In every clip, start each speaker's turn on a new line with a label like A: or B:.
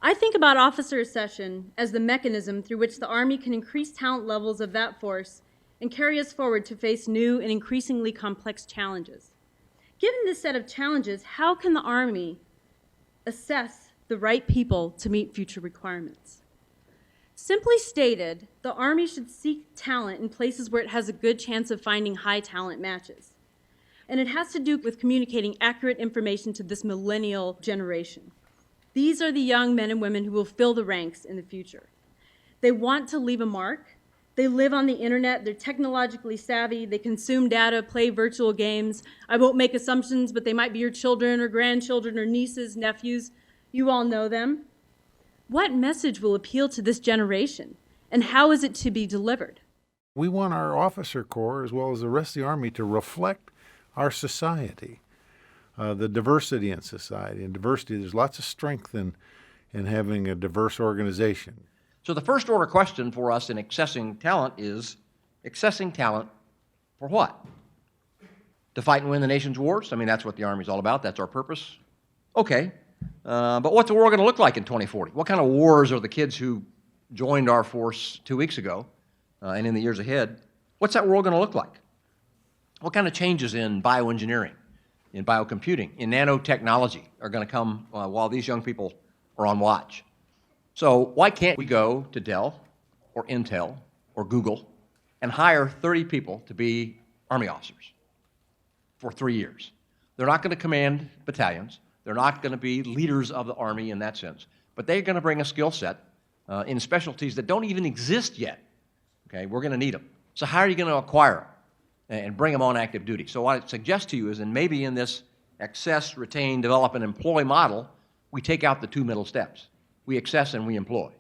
A: I think about officer accession as the mechanism through which the Army can increase talent levels of that force and carry us forward to face new and increasingly complex challenges. Given this set of challenges, how can the Army assess the right people to meet future requirements? Simply stated, the Army should seek talent in places where it has a good chance of finding high talent matches. And it has to do with communicating accurate information to this millennial generation. These are the young men and women who will fill the ranks in the future. They want to leave a mark. They live on the internet. They're technologically savvy. They consume data, play virtual games. I won't make assumptions, but they might be your children or grandchildren or nieces, nephews. You all know them. What message will appeal to this generation, and how is it to be delivered?
B: We want our officer corps, as well as the rest of the Army, to reflect our society, the diversity in society. And diversity, there's lots of strength in having a diverse organization.
C: So the first order question for us in accessing talent is, accessing talent for what? To fight and win the nation's wars? I mean, that's what the Army's all about. That's our purpose. Okay. But what's the war going to look like in 2040? What kind of wars are the kids who joined our force 2 weeks ago and in the years ahead, what's that world going to look like? What kind of changes in bioengineering, in biocomputing, in nanotechnology are going to come while these young people are on watch? So why can't we go to Dell or Intel or Google and hire 30 people to be Army officers for 3 years? They're not going to command battalions. They're not going to be leaders of the Army in that sense, but they're going to bring a skill set in specialties that don't even exist yet. Okay, we're going to need them. So how are you going to acquire them and bring them on active duty? So what I suggest to you is, and maybe in this access, retain, develop, and employ model, we take out the 2 middle steps. We access and we employ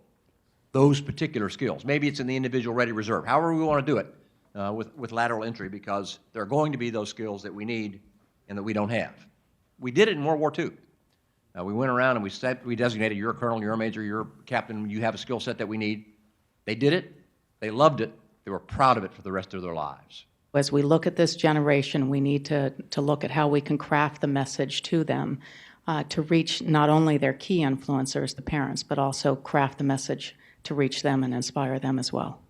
C: those particular skills. Maybe it's in the individual ready reserve, however we want to do it with lateral entry, because there are going to be those skills that we need and that we don't have. We did it in World War II. We went around and we designated, you're a colonel, you're a major, you're a captain, you have a skill set that we need. They did it. They loved it. They were proud of it for the rest of their lives.
D: As we look at this generation, we need to look at how we can craft the message to them to reach not only their key influencers, the parents, but also craft the message to reach them and inspire them as well.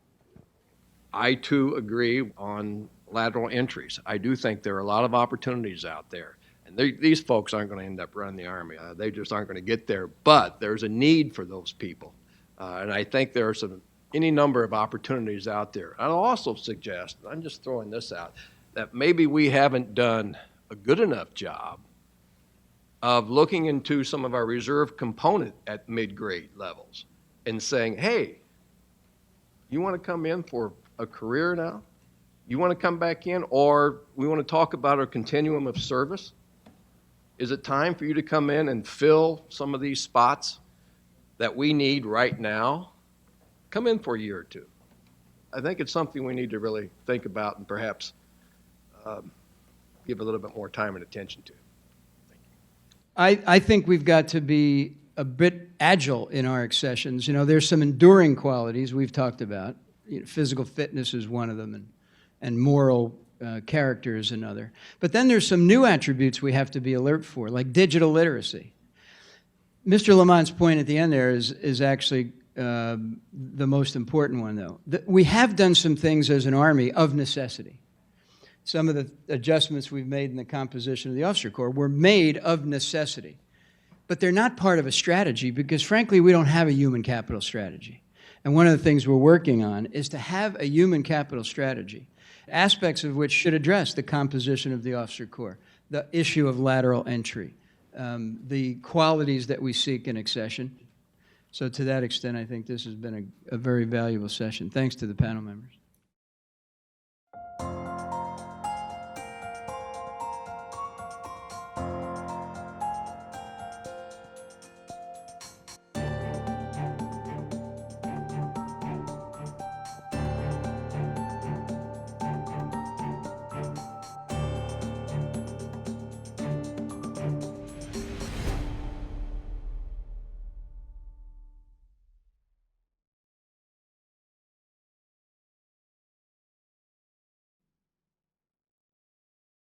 E: I, too, agree on lateral entries. I do think there are a lot of opportunities out there. And these folks aren't going to end up running the Army. They just aren't going to get there. But there's a need for those people. And I think there are any number of opportunities out there. I'll also suggest, I'm just throwing this out, that maybe we haven't done a good enough job of looking into some of our reserve component at mid-grade levels and saying, hey, you want to come in for a career now? You want to come back in? Or we want to talk about our continuum of service? Is it time for you to come in and fill some of these spots that we need right now? Come in for a year or two. I think it's something we need to really think about and perhaps give a little bit more time and attention to.
F: I think we've got to be a bit agile in our accessions. You know, there's some enduring qualities we've talked about. You know, physical fitness is one of them, and moral character is another. But then there's some new attributes we have to be alert for, like digital literacy. Mr. Lamont's point at the end there is actually the most important one, though. We have done some things as an Army of necessity. Some of the adjustments we've made in the composition of the officer corps were made of necessity. But they're not part of a strategy because, frankly, we don't have a human capital strategy. And one of the things we're working on is to have a human capital strategy, aspects of which should address the composition of the officer corps, the issue of lateral entry, the qualities that we seek in accession. So to that extent, I think this has been a very valuable session. Thanks to the panel members.